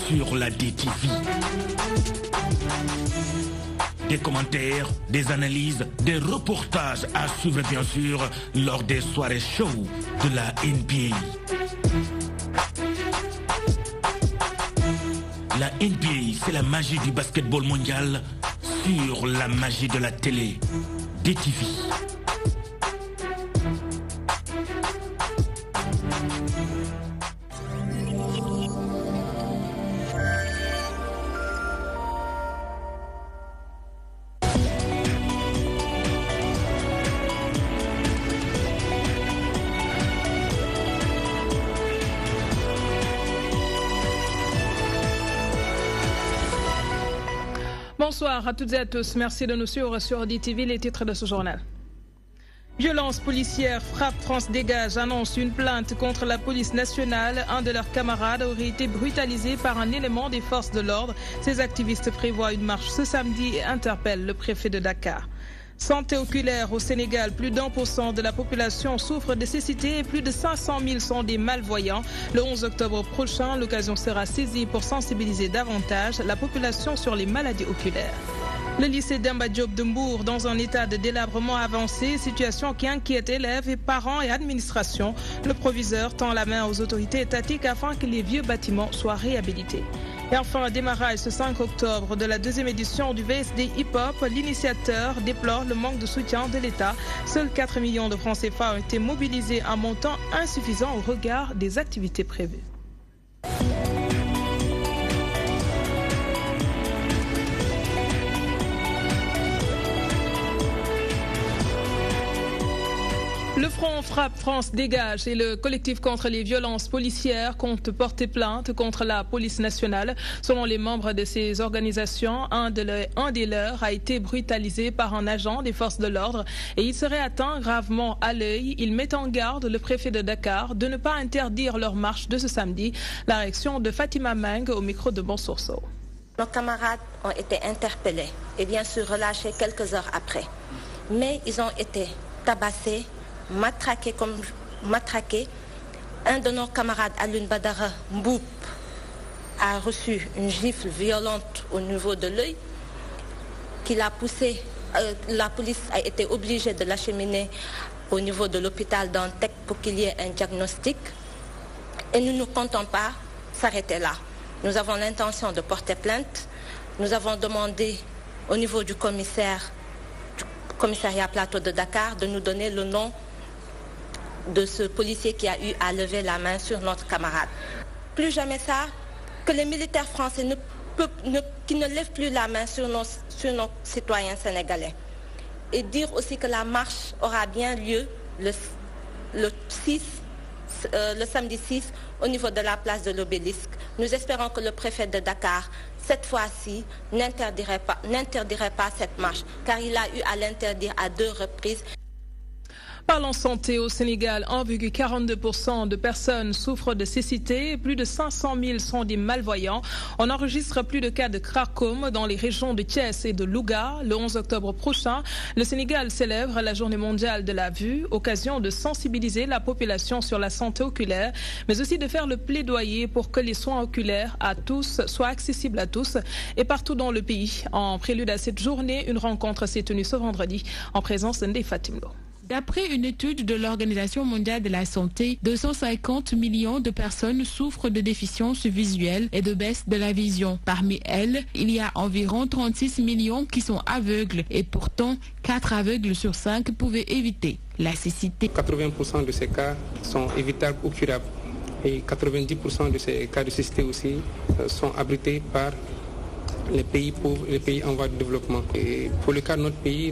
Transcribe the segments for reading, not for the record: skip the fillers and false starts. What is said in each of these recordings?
sur la DTV. Des commentaires, des analyses, des reportages à suivre bien sûr lors des soirées show de la NBA. La NBA, c'est la magie du basketball mondial sur la magie de la télé. DTV. Bonsoir à toutes et à tous. Merci de nous suivre sur DTV. Les titres de ce journal. Violence policière, Frappe France Dégage annonce une plainte contre la police nationale. Un de leurs camarades aurait été brutalisé par un élément des forces de l'ordre. Ces activistes prévoient une marche ce samedi et interpellent le préfet de Dakar. Santé oculaire au Sénégal, plus d'1% de la population souffre de cécité et plus de 500 000 sont des malvoyants. Le 11 octobre prochain, l'occasion sera saisie pour sensibiliser davantage la population sur les maladies oculaires. Le lycée Demba Diop de Mbour dans un état de délabrement avancé, situation qui inquiète élèves et parents et administration. Le proviseur tend la main aux autorités étatiques afin que les vieux bâtiments soient réhabilités. Et enfin, démarrage ce 5 octobre de la deuxième édition du VSD Hip Hop. L'initiateur déplore le manque de soutien de l'État. Seuls 4 millions de francs CFA ont été mobilisés, un montant insuffisant au regard des activités prévues. Le Front Frappe France Dégage et le collectif contre les violences policières comptent porter plainte contre la police nationale. Selon les membres de ces organisations, un des leurs a été brutalisé par un agent des forces de l'ordre et il serait atteint gravement à l'œil. Il met en garde le préfet de Dakar de ne pas interdire leur marche de ce samedi. La réaction de Fatima Meng au micro de Bonsourceau. Nos camarades ont été interpellés et bien sûr relâchés quelques heures après. Mais ils ont été tabassés, matraqué. Un de nos camarades, Alun Badara Mboup, a reçu une gifle violente au niveau de l'œil qui l'a poussé. La police a été obligée de l'acheminer au niveau de l'hôpital d'Antec pour qu'il y ait un diagnostic. Et nous ne comptons pas s'arrêter là. Nous avons l'intention de porter plainte. Nous avons demandé au niveau du commissariat plateau de Dakar de nous donner le nom de ce policier qui a eu à lever la main sur notre camarade. Plus jamais ça, que les militaires français qui ne lèvent plus la main sur nos citoyens sénégalais. Et dire aussi que la marche aura bien lieu le samedi 6 au niveau de la place de l'Obélisque. Nous espérons que le préfet de Dakar, cette fois-ci, n'interdirait pas cette marche, car il a eu à l'interdire à 2 reprises. Parlons santé au Sénégal, 1,42% de personnes souffrent de cécité et plus de 500 000 sont des malvoyants. On enregistre plus de cas de trachome dans les régions de Thiès et de Louga. Le 11 octobre prochain, le Sénégal célèbre la journée mondiale de la vue, occasion de sensibiliser la population sur la santé oculaire, mais aussi de faire le plaidoyer pour que les soins oculaires à tous soient accessibles à tous et partout dans le pays. En prélude à cette journée, une rencontre s'est tenue ce vendredi en présence d'Ndeye Fatimlo. D'après une étude de l'Organisation mondiale de la santé, 250 millions de personnes souffrent de déficiences visuelles et de baisse de la vision. Parmi elles, il y a environ 36 millions qui sont aveugles et pourtant 4 aveugles sur 5 pouvaient éviter la cécité. 80% de ces cas sont évitables ou curables et 90% de ces cas de cécité aussi sont abrités par les pays pauvres, les pays en voie de développement. Et pour le cas de notre pays,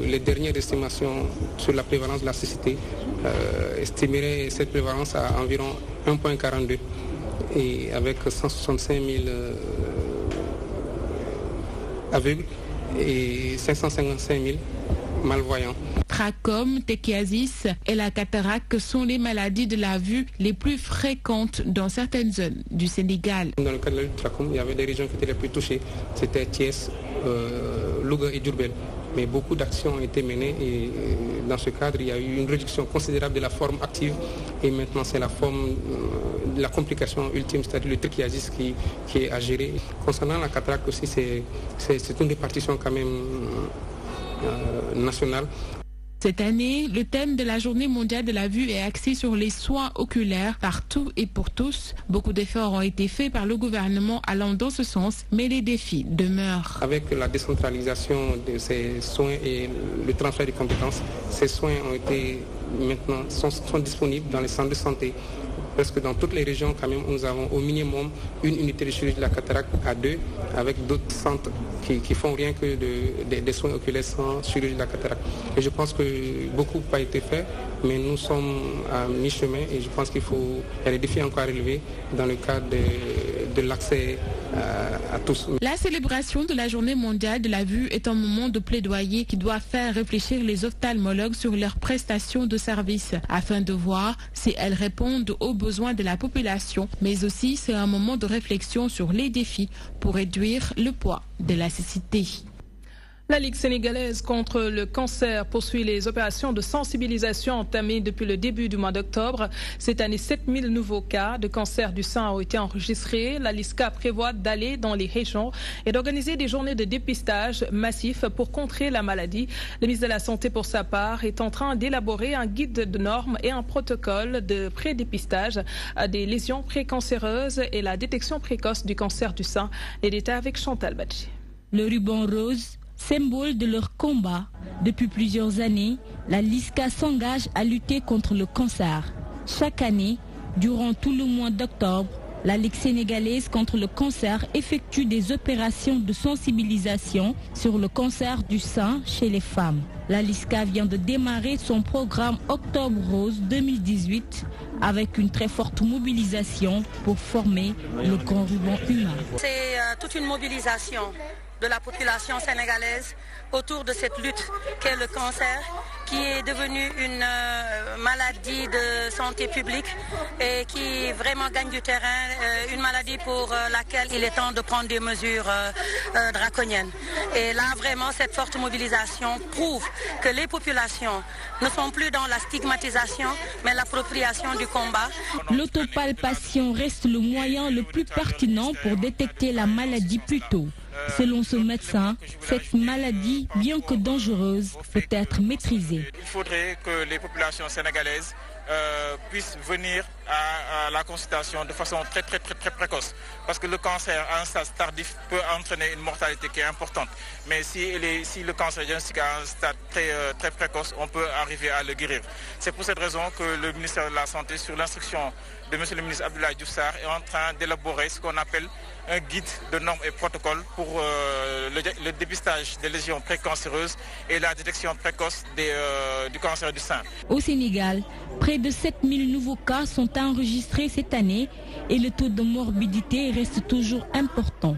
les dernières estimations sur la prévalence de la cécité estimeraient cette prévalence à environ 1,42 et avec 165 000 aveugles et 555 000 malvoyants. Trachome, téchiasis et la cataracte sont les maladies de la vue les plus fréquentes dans certaines zones du Sénégal. Dans le cas de la lutte trachome, il y avait des régions qui étaient les plus touchées. C'était Thiès, Louga et Diourbel. mais beaucoup d'actions ont été menées et dans ce cadre, il y a eu une réduction considérable de la forme active et maintenant c'est la forme, la complication ultime, c'est-à-dire le trichiasis qui est à gérer. Concernant la cataracte aussi, c'est une répartition quand même nationale. Cette année, le thème de la Journée mondiale de la vue est axé sur les soins oculaires partout et pour tous. Beaucoup d'efforts ont été faits par le gouvernement allant dans ce sens, mais les défis demeurent. Avec la décentralisation de ces soins et le transfert de compétences, ces soins ont été maintenant sont disponibles dans les centres de santé. Parce que dans toutes les régions, quand même, nous avons au minimum une unité de chirurgie de la cataracte à 2, avec d'autres centres qui font rien que des soins oculaires sans chirurgie de la cataracte. Et je pense que beaucoup n'a pas été fait, mais nous sommes à mi-chemin et je pense qu'il y a des défis encore à relever dans le cadre de l'accès à tous. La célébration de la Journée mondiale de la vue est un moment de plaidoyer qui doit faire réfléchir les ophtalmologues sur leurs prestations de services afin de voir si elles répondent aux besoins de la population, mais aussi c'est un moment de réflexion sur les défis pour réduire le poids de la cécité. La Ligue sénégalaise contre le cancer poursuit les opérations de sensibilisation entamées depuis le début du mois d'octobre. Cette année, 7000 nouveaux cas de cancer du sein ont été enregistrés. La LISCA prévoit d'aller dans les régions et d'organiser des journées de dépistage massifs pour contrer la maladie. Le ministre de la Santé, pour sa part, est en train d'élaborer un guide de normes et un protocole de pré-dépistage des lésions précancéreuses et la détection précoce du cancer du sein. Les détails avec Chantal Badji. Le ruban rose, symbole de leur combat. Depuis plusieurs années, la LISCA s'engage à lutter contre le cancer. Chaque année, durant tout le mois d'octobre, la Ligue sénégalaise contre le cancer effectue des opérations de sensibilisation sur le cancer du sein chez les femmes. La LISCA vient de démarrer son programme Octobre Rose 2018 avec une très forte mobilisation pour former le grand ruban humain. C'est toute une mobilisation de la population sénégalaise autour de cette lutte qu'est le cancer, qui est devenu une maladie de santé publique et qui vraiment gagne du terrain, une maladie pour laquelle il est temps de prendre des mesures draconiennes. Et là, vraiment, cette forte mobilisation prouve que les populations ne sont plus dans la stigmatisation, mais l'appropriation du combat. L'autopalpation reste le moyen le plus pertinent pour détecter la maladie plus tôt. Selon ce médecin, cette maladie, bien que dangereuse, peut être maîtrisée. Il faudrait que les populations sénégalaises puissent venir à la consultation de façon très précoce. Parce que le cancer à un stade tardif peut entraîner une mortalité qui est importante. Mais si le cancer est diagnostiqué à un stade très précoce, on peut arriver à le guérir. C'est pour cette raison que le ministère de la Santé, sur l'instruction de M. le ministre Abdoulaye Diouf Sarr, est en train d'élaborer ce qu'on appelle un guide de normes et protocoles pour le dépistage des lésions précancéreuses et la détection précoce du cancer du sein. Au Sénégal, près de 7000 nouveaux cas sont enregistrés cette année et le taux de morbidité reste toujours important.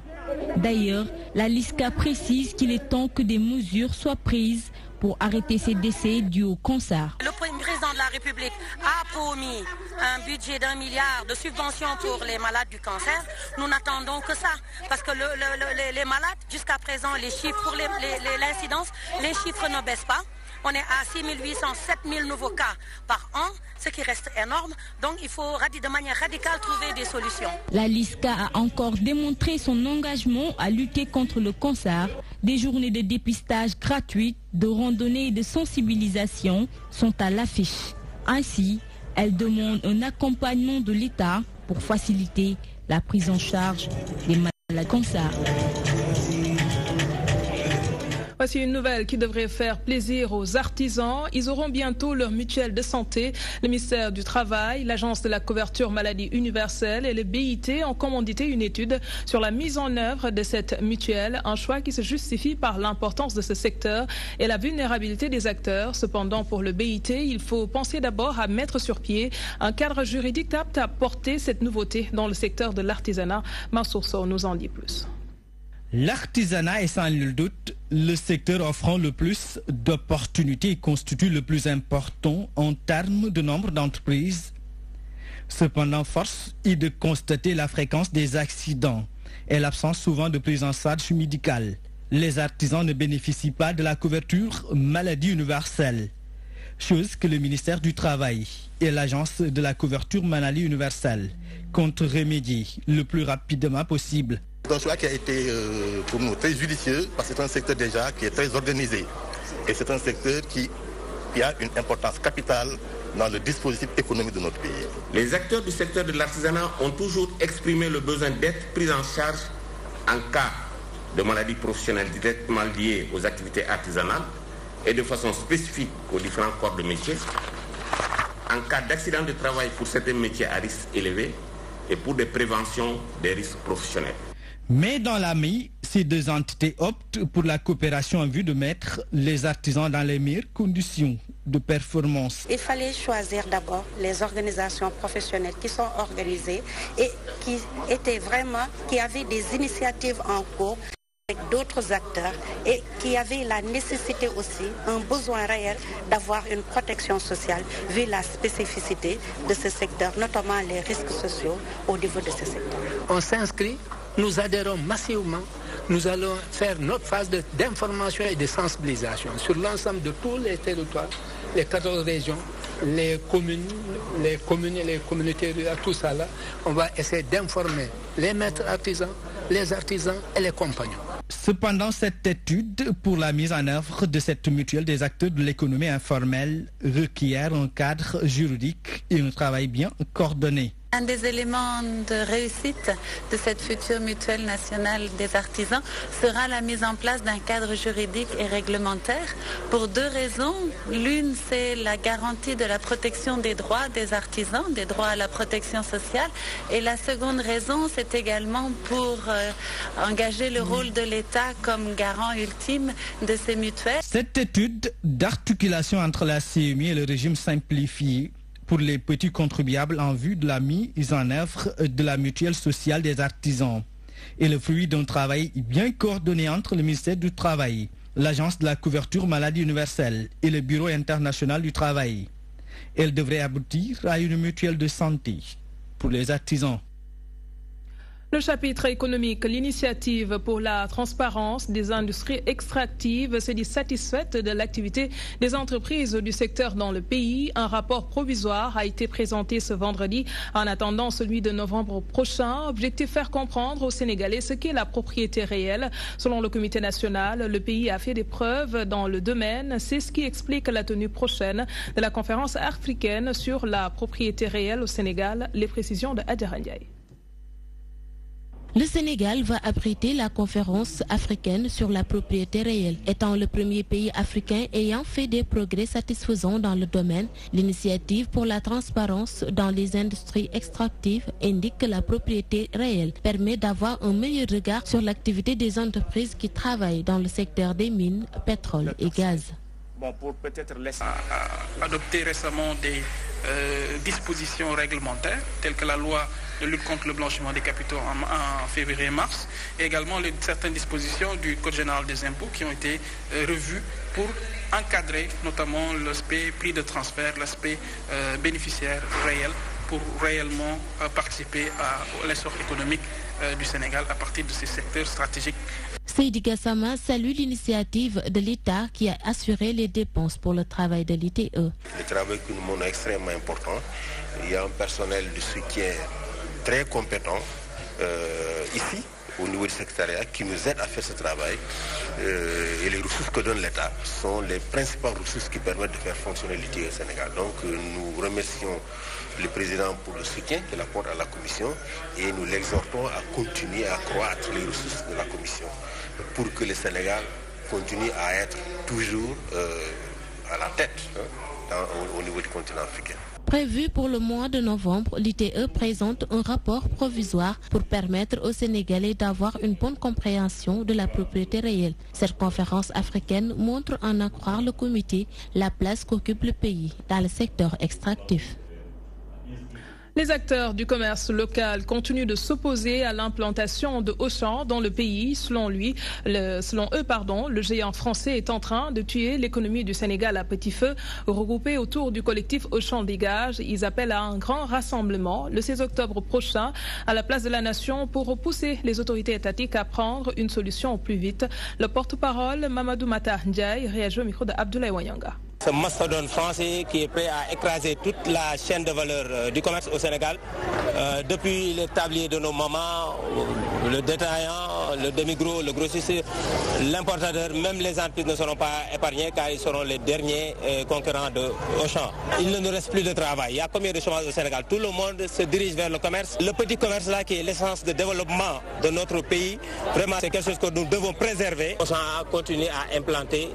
D'ailleurs, la LISCA précise qu'il est temps que des mesures soient prises pour arrêter ces décès dus au cancer. Le président de la République a promis un budget d'1 milliard de subventions pour les malades du cancer. Nous n'attendons que ça, parce que les malades, jusqu'à présent, les chiffres pour l'incidence, les chiffres ne baissent pas. On est à 6800, 7000 nouveaux cas par an, ce qui reste énorme. Donc il faut de manière radicale trouver des solutions. La LISCA a encore démontré son engagement à lutter contre le cancer. Des journées de dépistage gratuites, de randonnées et de sensibilisation sont à l'affiche. Ainsi, elle demande un accompagnement de l'État pour faciliter la prise en charge des malades cancer. Voici une nouvelle qui devrait faire plaisir aux artisans. Ils auront bientôt leur mutuelle de santé. Le ministère du Travail, l'Agence de la couverture maladie universelle et le BIT ont commandité une étude sur la mise en œuvre de cette mutuelle, un choix qui se justifie par l'importance de ce secteur et la vulnérabilité des acteurs. Cependant, pour le BIT, il faut penser d'abord à mettre sur pied un cadre juridique apte à porter cette nouveauté dans le secteur de l'artisanat. Mansour Sow nous en dit plus. L'artisanat est sans nul doute le secteur offrant le plus d'opportunités et constitue le plus important en termes de nombre d'entreprises. Cependant, force est de constater la fréquence des accidents et l'absence souvent de prise en charge médicale. les artisans ne bénéficient pas de la couverture maladie universelle, chose que le ministère du Travail et l'Agence de la couverture maladie universelle comptent remédier le plus rapidement possible. C'est un choix qui a été pour nous très judicieux parce que c'est un secteur déjà qui est très organisé et c'est un secteur qui a une importance capitale dans le dispositif économique de notre pays. Les acteurs du secteur de l'artisanat ont toujours exprimé le besoin d'être pris en charge en cas de maladies professionnelles directement liées aux activités artisanales et de façon spécifique aux différents corps de métier, en cas d'accident de travail pour certains métiers à risque élevé et pour des préventions des risques professionnels. Mais dans l'AMI, ces deux entités optent pour la coopération en vue de mettre les artisans dans les meilleures conditions de performance. Il fallait choisir d'abord les organisations professionnelles qui sont organisées et qui avaient des initiatives en cours avec d'autres acteurs et qui avaient la nécessité aussi, un besoin réel d'avoir une protection sociale vu la spécificité de ce secteur, notamment les risques sociaux au niveau de ce secteur. On s'inscrit. Nous adhérons massivement. Nous allons faire notre phase d'information et de sensibilisation sur l'ensemble de tous les territoires, les 14 régions, les communes et les communautés rurales, tout ça là. On va essayer d'informer les maîtres artisans, les artisans et les compagnons. Cependant, cette étude pour la mise en œuvre de cette mutuelle des acteurs de l'économie informelle requiert un cadre juridique et un travail bien coordonné. Un des éléments de réussite de cette future mutuelle nationale des artisans sera la mise en place d'un cadre juridique et réglementaire pour deux raisons. L'une, c'est la garantie de la protection des droits des artisans, des droits à la protection sociale. Et la seconde raison, c'est également pour engager le rôle de l'État comme garant ultime de ces mutuelles. Cette étude d'articulation entre la CMI et le régime simplifié pour les petits contribuables en vue de la mise en œuvre de la mutuelle sociale des artisans est le fruit d'un travail bien coordonné entre le ministère du Travail, l'Agence de la couverture maladie universelle et le Bureau international du travail. Elle devrait aboutir à une mutuelle de santé pour les artisans. Le chapitre économique, l'initiative pour la transparence des industries extractives se dit satisfaite de l'activité des entreprises du secteur dans le pays. Un rapport provisoire a été présenté ce vendredi en attendant celui de novembre prochain. Objectif faire comprendre aux Sénégalais ce qu'est la propriété réelle. Selon le comité national, le pays a fait des preuves dans le domaine. C'est ce qui explique la tenue prochaine de la conférence africaine sur la propriété réelle au Sénégal. Les précisions de Adjara Ndiaye. Le Sénégal va abriter la conférence africaine sur la propriété réelle. Étant le premier pays africain ayant fait des progrès satisfaisants dans le domaine, l'initiative pour la transparence dans les industries extractives indique que la propriété réelle permet d'avoir un meilleur regard sur l'activité des entreprises qui travaillent dans le secteur des mines, pétrole et gaz. Pour peut-être adopter récemment des dispositions réglementaires telles que la loi de lutte contre le blanchiment des capitaux en février-mars et également certaines dispositions du Code général des impôts qui ont été revues pour encadrer notamment l'aspect prix de transfert, l'aspect bénéficiaire réel pour réellement participer à l'essor économique du Sénégal à partir de ces secteurs stratégiques. Seydi Gassama salue l'initiative de l'État qui a assuré les dépenses pour le travail de l'ITE. Le travail que nous menons est extrêmement important. Il y a un personnel de soutien très compétent ici, au niveau du secrétariat, qui nous aide à faire ce travail. Et les ressources que donne l'État sont les principales ressources qui permettent de faire fonctionner l'ITE au Sénégal. Donc nous remercions le président pour le soutien qu'il apporte à la Commission et nous l'exhortons à continuer à accroître les ressources de la Commission pour que le Sénégal continue à être toujours à la tête au niveau du continent africain. Prévu pour le mois de novembre, l'ITE présente un rapport provisoire pour permettre aux Sénégalais d'avoir une bonne compréhension de la propriété réelle. Cette conférence africaine montre en accroire le comité la place qu'occupe le pays dans le secteur extractif. Les acteurs du commerce local continuent de s'opposer à l'implantation de Auchan dans le pays. Selon eux, le géant français est en train de tuer l'économie du Sénégal à petit feu. Regroupés autour du collectif Auchan Dégage, ils appellent à un grand rassemblement le 16 octobre prochain à la place de la Nation pour pousser les autorités étatiques à prendre une solution au plus vite. Le porte-parole Mamadou Mata Ndiaye réagit au micro de Abdoulaye Wanyanga. Ce mastodonte français qui est prêt à écraser toute la chaîne de valeur du commerce au Sénégal, depuis les tabliers de nos mamans, le détaillant, le demi-gros, le grossiste, l'importateur, même les entreprises ne seront pas épargnés car ils seront les derniers concurrents de Auchan. Il ne nous reste plus de travail. Il y a combien de chômage au Sénégal? Tout le monde se dirige vers le commerce. Le petit commerce là qui est l'essence de développement de notre pays, vraiment c'est quelque chose que nous devons préserver. Auchan a continué à implanter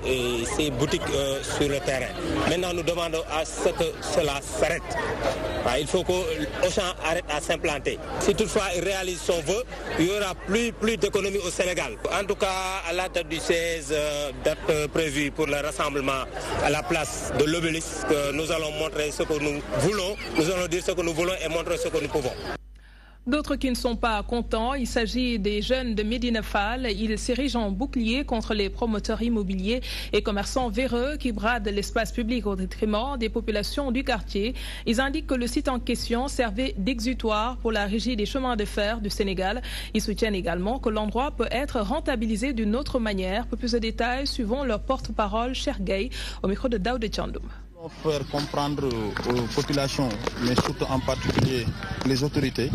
ses boutiques sur le terrain. Maintenant, nous demandons à ce que cela s'arrête. Il faut qu'Auchan arrête à s'implanter. Si toutefois il réalise son vœu, il n'y aura plus d'économie au Sénégal. En tout cas, à la date du 16, date prévue pour le rassemblement à la place de l'Obélisque, nous allons montrer ce que nous voulons, nous allons dire ce que nous voulons et montrer ce que nous pouvons. D'autres qui ne sont pas contents, il s'agit des jeunes de Médina Fall. Ils s'érigent en bouclier contre les promoteurs immobiliers et commerçants véreux qui bradent l'espace public au détriment des populations du quartier. Ils indiquent que le site en question servait d'exutoire pour la régie des chemins de fer du Sénégal. Ils soutiennent également que l'endroit peut être rentabilisé d'une autre manière. Pour plus de détails, suivons leur porte-parole, Cher Gay, au micro de Daoud Tchandoum. Faire comprendre aux populations, mais surtout en particulier les autorités,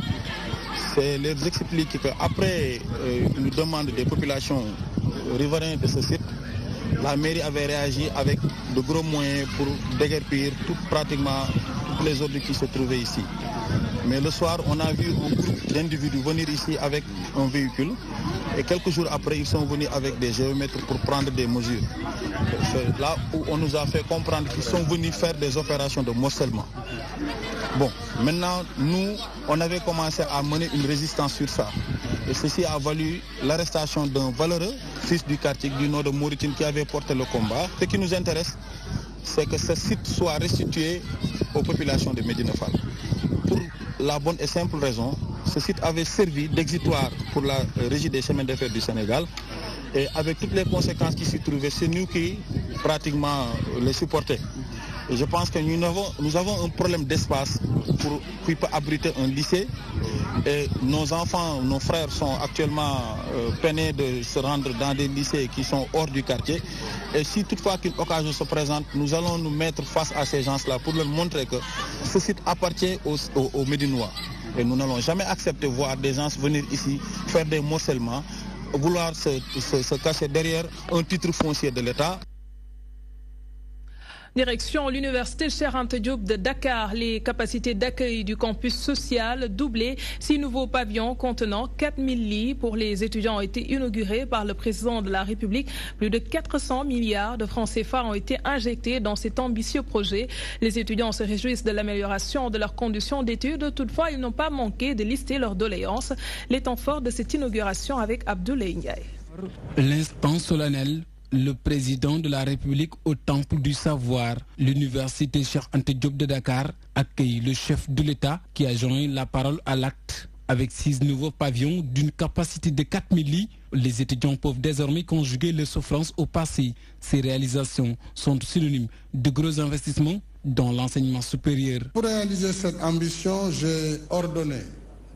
c'est leur expliquer qu'après une demande des populations riveraines de ce site, la mairie avait réagi avec de gros moyens pour déguerpir pratiquement tous les ordures qui se trouvaient ici. Mais le soir, on a vu un groupe d'individus venir ici avec un véhicule et quelques jours après, ils sont venus avec des géomètres pour prendre des mesures. C'est là où on nous a fait comprendre qu'ils sont venus faire des opérations de morcellement. Bon, maintenant, nous, on avait commencé à mener une résistance sur ça. Et ceci a valu l'arrestation d'un valeureux fils du quartier du nord de Mauritanie qui avait porté le combat. Ce qui nous intéresse, c'est que ce site soit restitué aux populations de Médina Fall. Pour la bonne et simple raison, ce site avait servi d'exutoire pour la régie des chemins de fer du Sénégal. Et avec toutes les conséquences qui s'y trouvaient, c'est nous qui pratiquement les supportaient. Et je pense que nous avons un problème d'espace qui peut abriter un lycée. Et nos enfants, nos frères sont actuellement peinés de se rendre dans des lycées qui sont hors du quartier. Et si toutefois qu'une occasion se présente, nous allons nous mettre face à ces gens-là pour leur montrer que ce site appartient aux Médinois. Et nous n'allons jamais accepter de voir des gens venir ici faire des morcellements, vouloir se cacher derrière un titre foncier de l'État. Direction l'université Cheikh Anta Diop de Dakar. Les capacités d'accueil du campus social doublées. 6 nouveaux pavillons contenant 4000 lits pour les étudiants ont été inaugurés par le président de la République. Plus de 400 milliards de francs CFA ont été injectés dans cet ambitieux projet. Les étudiants se réjouissent de l'amélioration de leurs conditions d'études. Toutefois, ils n'ont pas manqué de lister leurs doléances. Les temps forts de cette inauguration avec Abdoulaye Ndiaye. L'instant solennel. Le président de la République au Temple du Savoir, l'université Cheikh Anta Diop de Dakar, accueille le chef de l'État qui a joint la parole à l'acte. Avec 6 nouveaux pavillons d'une capacité de 4000 lits, les étudiants peuvent désormais conjuguer leur souffrance au passé. Ces réalisations sont synonymes de gros investissements dans l'enseignement supérieur. Pour réaliser cette ambition, j'ai ordonné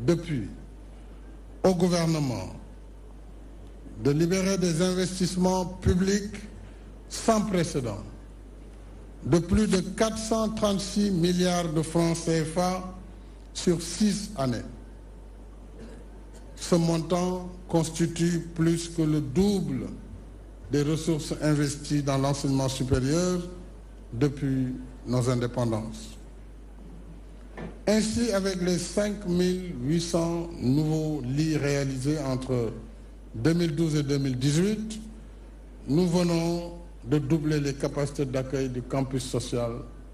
depuis au gouvernement de libérer des investissements publics sans précédent de plus de 436 milliards de francs CFA sur 6 années. Ce montant constitue plus que le double des ressources investies dans l'enseignement supérieur depuis nos indépendances. Ainsi, avec les 5800 nouveaux lits réalisés entre 2012 et 2018, nous venons de doubler les capacités d'accueil du campus social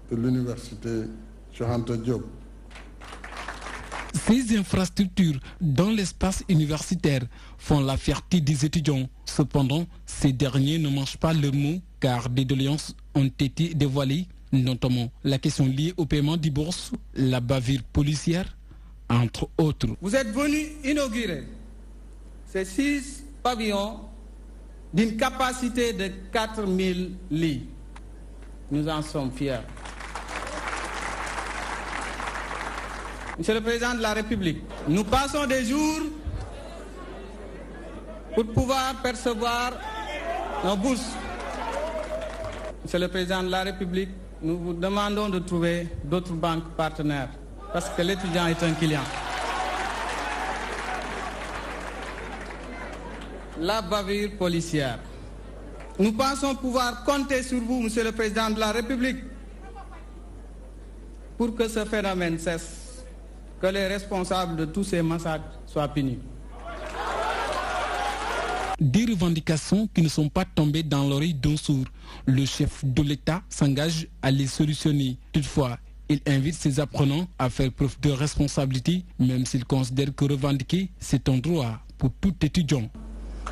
de l'université Cheikh Anta Diop. Ces infrastructures dans l'espace universitaire font la fierté des étudiants. Cependant, ces derniers ne mangent pas leurs mots car des doléances ont été dévoilées notamment la question liée au paiement des bourses, la bavure policière, entre autres. Vous êtes venu inaugurer ces 6 pavillons d'une capacité de 4000 lits. Nous en sommes fiers. Monsieur le Président de la République, nous passons des jours pour pouvoir percevoir nos bourses. Monsieur le Président de la République, nous vous demandons de trouver d'autres banques partenaires parce que l'étudiant est un client. La bavure policière. Nous pensons pouvoir compter sur vous, Monsieur le Président de la République, pour que ce phénomène cesse, que les responsables de tous ces massacres soient punis. Des revendications qui ne sont pas tombées dans l'oreille d'un sourd. Le chef de l'État s'engage à les solutionner. Toutefois, il invite ses apprenants à faire preuve de responsabilité, même s'il considère que revendiquer, c'est un droit pour tout étudiant.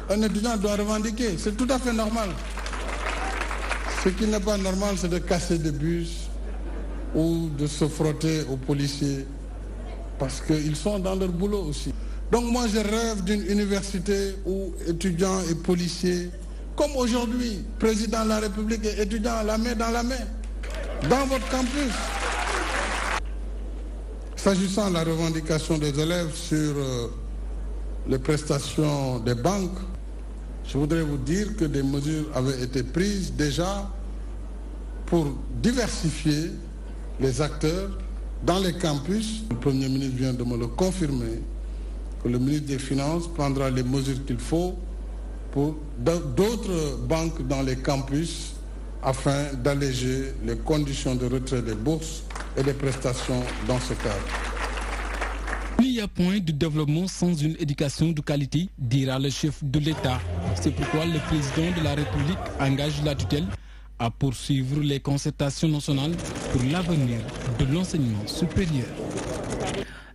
Un étudiant doit revendiquer, c'est tout à fait normal. Ce qui n'est pas normal, c'est de casser des bus ou de se frotter aux policiers, parce qu'ils sont dans leur boulot aussi. Donc moi je rêve d'une université où étudiants et policiers, comme aujourd'hui, président de la République et étudiants la main dans la main, dans votre campus. S'agissant de la revendication des élèves sur les prestations des banques, je voudrais vous dire que des mesures avaient été prises déjà pour diversifier les acteurs dans les campus. Le Premier ministre vient de me le confirmer, que le ministre des Finances prendra les mesures qu'il faut pour d'autres banques dans les campus afin d'alléger les conditions de retrait des bourses et des prestations dans ce cadre. Il n'y a point de développement sans une éducation de qualité, dira le chef de l'État. C'est pourquoi le président de la République engage la tutelle à poursuivre les concertations nationales pour l'avenir de l'enseignement supérieur.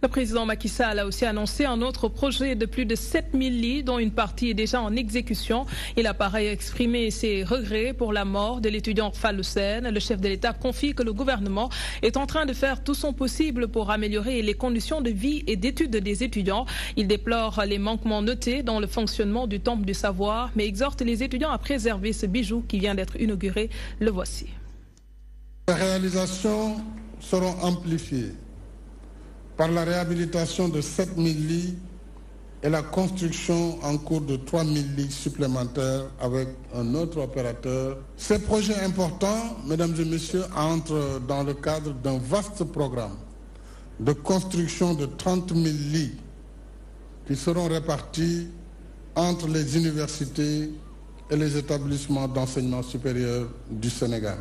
Le président Macky Sall a aussi annoncé un autre projet de plus de 7000 lits dont une partie est déjà en exécution. Il a pareil exprimé ses regrets pour la mort de l'étudiant Fallou Sène. Le chef de l'État confie que le gouvernement est en train de faire tout son possible pour améliorer les conditions de vie et d'études des étudiants. Il déplore les manquements notés dans le fonctionnement du Temple du Savoir, mais exhorte les étudiants à préserver ce bijou qui vient d'être inauguré. Le voici. Les réalisations seront amplifiées par la réhabilitation de 7000 lits et la construction en cours de 3000 lits supplémentaires avec un autre opérateur. Ces projets importants, mesdames et messieurs, entrent dans le cadre d'un vaste programme de construction de 30 000 lits qui seront répartis entre les universités et les établissements d'enseignement supérieur du Sénégal.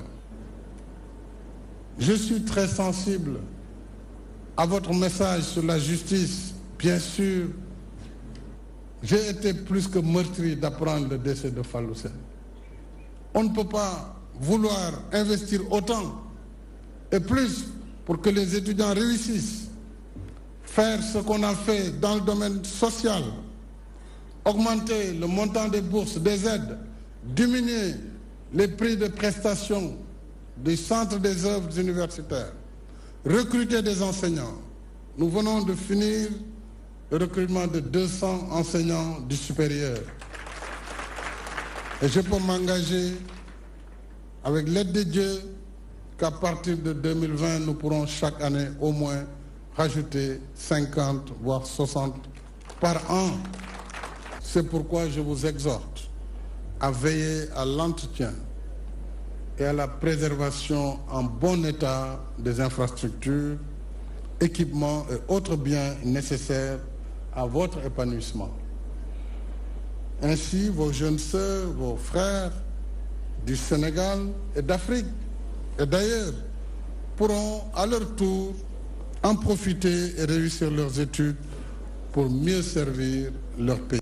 Je suis très sensible à votre message sur la justice. Bien sûr, j'ai été plus que meurtri d'apprendre le décès de Fallou Sène. On ne peut pas vouloir investir autant et plus pour que les étudiants réussissent, faire ce qu'on a fait dans le domaine social, augmenter le montant des bourses, des aides, diminuer les prix de prestation du centre des œuvres universitaires, recruter des enseignants. Nous venons de finir le recrutement de 200 enseignants du supérieur. Et je peux m'engager, avec l'aide de Dieu, qu'à partir de 2020, nous pourrons chaque année au moins rajouter 50, voire 60 par an. C'est pourquoi je vous exhorte à veiller à l'entretien et à la préservation en bon état des infrastructures, équipements et autres biens nécessaires à votre épanouissement. Ainsi, vos jeunes sœurs, vos frères du Sénégal et d'Afrique et d'ailleurs pourront à leur tour en profiter et réussir leurs études pour mieux servir leur pays.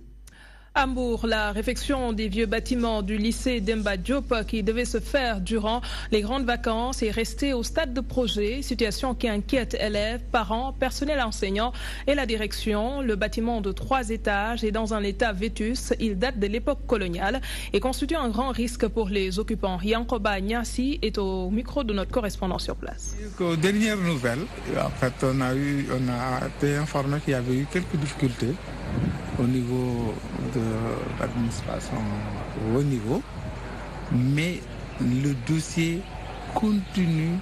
Hambourg, la réfection des vieux bâtiments du lycée Demba Diop qui devait se faire durant les grandes vacances est restée au stade de projet, situation qui inquiète élèves, parents, personnel enseignant et la direction. Le bâtiment de 3 étages est dans un état vétus, il date de l'époque coloniale et constitue un grand risque pour les occupants. Yankoba Nyasi est au micro de notre correspondant sur place. Aux dernières nouvelles, en fait, on a été informé qu'il y avait eu quelques difficultés au niveau de l'administration au haut niveau, mais le dossier continue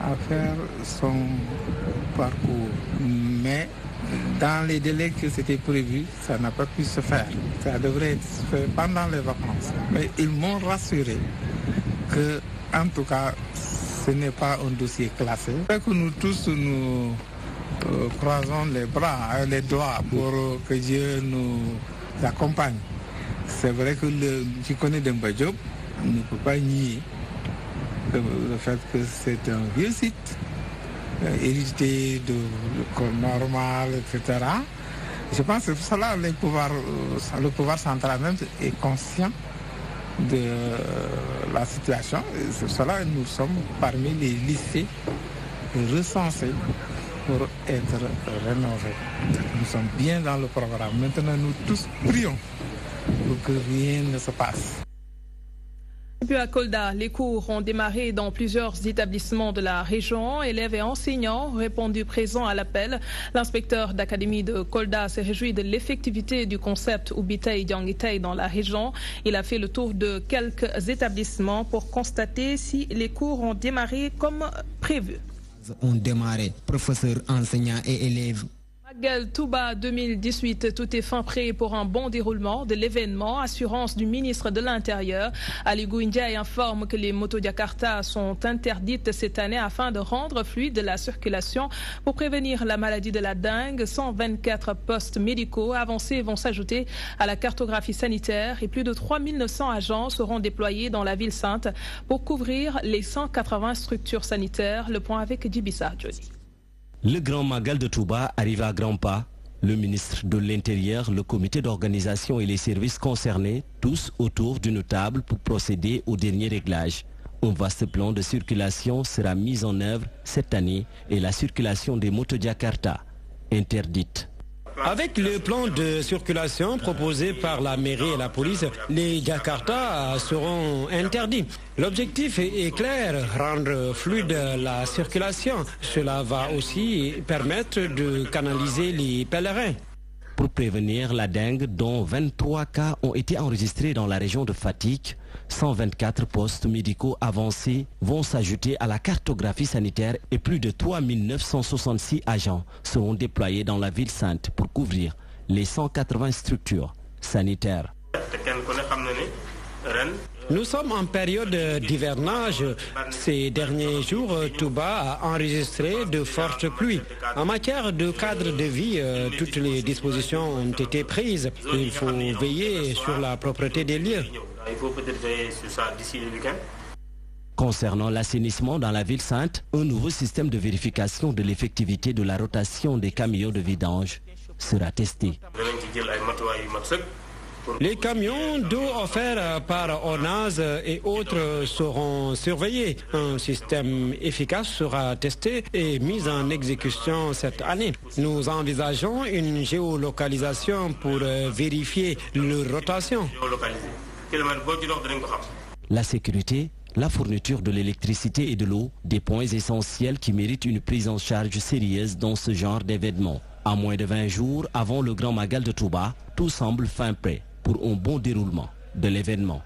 à faire son parcours. Mais dans les délais que c'était prévu, ça n'a pas pu se faire. Ça devrait être fait pendant les vacances. Mais ils m'ont rassuré que, en tout cas, ce n'est pas un dossier classé. Que nous tous nous croisons les bras, les doigts pour que Dieu nous accompagne. C'est vrai que qui connaît Demba Diop ne peut pas nier le fait que c'est un vieux site, hérité de l'école normale, etc. Je pense que pour cela, le pouvoir central même est conscient de la situation. Et c'est pour cela que nous sommes parmi les lycées recensés pour être rénovés. Nous sommes bien dans le programme. Maintenant, nous tous prions pour que rien ne se passe. Et puis à Kolda, les cours ont démarré dans plusieurs établissements de la région. Élèves et enseignants ont répondu présents à l'appel. L'inspecteur d'académie de Kolda s'est réjoui de l'effectivité du concept Ubitei Diangitei dans la région. Il a fait le tour de quelques établissements pour constater si les cours ont démarré comme prévu. Ont démarré, professeurs, enseignants et élèves. Magal Touba 2018, tout est fin prêt pour un bon déroulement de l'événement. Assurance du ministre de l'Intérieur. Ali Ndiaye informe que les motos Jakarta sont interdites cette année afin de rendre fluide la circulation pour prévenir la maladie de la dengue. 124 postes médicaux avancés vont s'ajouter à la cartographie sanitaire et plus de 3900 agents seront déployés dans la ville sainte pour couvrir les 180 structures sanitaires. Le point avec Djibissa Jody. Le Grand Magal de Touba arrive à grands pas. Le ministre de l'Intérieur, le comité d'organisation et les services concernés, tous autour d'une table pour procéder au dernier réglage. Un vaste plan de circulation sera mis en œuvre cette année et la circulation des motos Jakarta interdite. Avec le plan de circulation proposé par la mairie et la police, les Jakarta seront interdits. L'objectif est clair, rendre fluide la circulation. Cela va aussi permettre de canaliser les pèlerins. Pour prévenir la dengue, dont 23 cas ont été enregistrés dans la région de Fatick, 124 postes médicaux avancés vont s'ajouter à la cartographie sanitaire et plus de 3966 agents seront déployés dans la ville sainte pour couvrir les 180 structures sanitaires. Nous sommes en période d'hivernage. Ces derniers jours, Touba a enregistré de fortes pluies. En matière de cadre de vie, toutes les dispositions ont été prises. Il faut veiller sur la propreté des lieux. Il faut peut-être veiller sur ça d'ici le week-end. Concernant l'assainissement dans la ville sainte, un nouveau système de vérification de l'effectivité de la rotation des camions de vidange sera testé. Les camions d'eau offerts par ONAS et autres seront surveillés. Un système efficace sera testé et mis en exécution cette année. Nous envisageons une géolocalisation pour vérifier leur rotation. La sécurité, la fourniture de l'électricité et de l'eau, des points essentiels qui méritent une prise en charge sérieuse dans ce genre d'événement. À moins de 20 jours avant le Grand Magal de Touba, tout semble fin prêt pour un bon déroulement de l'événement.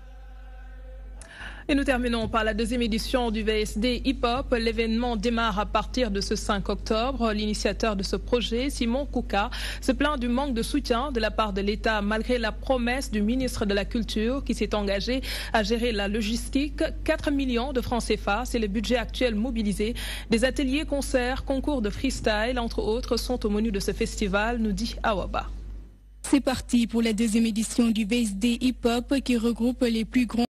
Et nous terminons par la deuxième édition du VSD Hip-Hop. L'événement démarre à partir de ce 5 octobre. L'initiateur de ce projet, Simon Kouka, se plaint du manque de soutien de la part de l'État malgré la promesse du ministre de la Culture qui s'est engagé à gérer la logistique. 4 millions de francs CFA, c'est le budget actuel mobilisé. Des ateliers, concerts, concours de freestyle, entre autres, sont au menu de ce festival, nous dit Awaba. C'est parti pour la deuxième édition du VSD Hip-Hop qui regroupe les plus grands